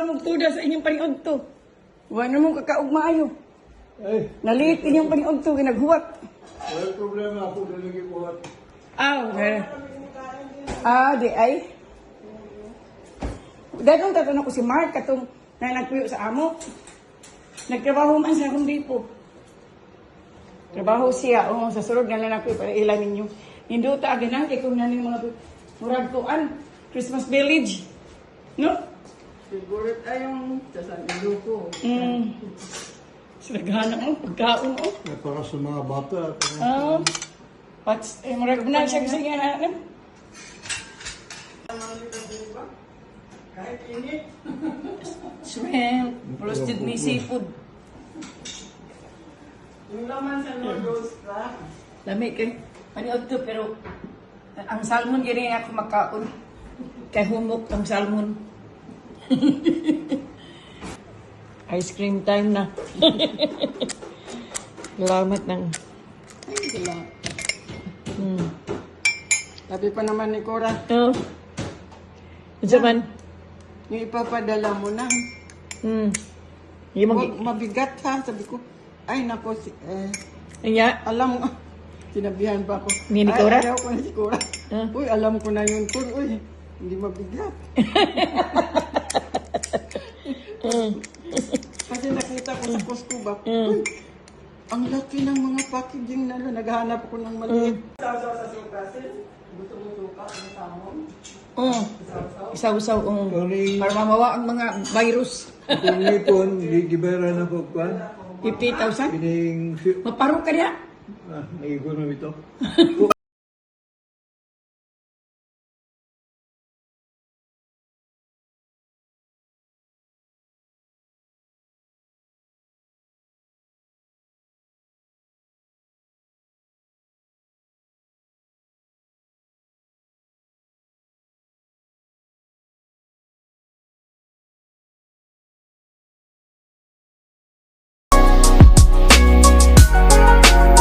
mong tuda sa inyong paniudto. Wala mong kakaugmaayo. Ay, Naliit inyong paniudto, ginaghuwat. wala problema ako nalagi buhat. Di ay. Dadong tatanong ko si Mark, katong na nagpuyo sa amo. Nagtrabaho man sa akong dipo. Trabaho siya, sa sulod nga lang ako para ilan ninyo. Hinduta, aganan, kay kung nanin mga murag kuan, Christmas Village. No? Siguro tayong sasabihin ko. Silagana mo, pagkaon mo. Para sa mga bata. Murag na siya kasi nga na. Kahit init. Shrimp, plus did me seafood. Yung laman sa noodles ka. Lami kay paniod to, pero ang salmon gini ako makaon. Kay humok ang salmon. Ice cream time na. Salamat ng. Ay, sila. Sabi pa naman ni Cora, Oh. Ito man. yung ipapadala mo na. Hindi mo. Huwag mabigat ha. Sabi ko, ay nako, Kanya. alam mo, sinabihan pa ako. Ni Cora? Ay, ayaw ko na si Cora. Uy, alam ko na yun. Uy, hindi mabigat. Kasi nakita ko sa Costco ba, uy, ang laki ng mga packaging na naghahanap ko ng maliit. Sausaw sa suka, sis. Gusto mo suka, ang samon? Isaw-saw. Kani, Para mamawa ang mga virus. kung ipon, gibera na ko kwan. 50,000? Kining, Maparo ka niya? may igunom ito.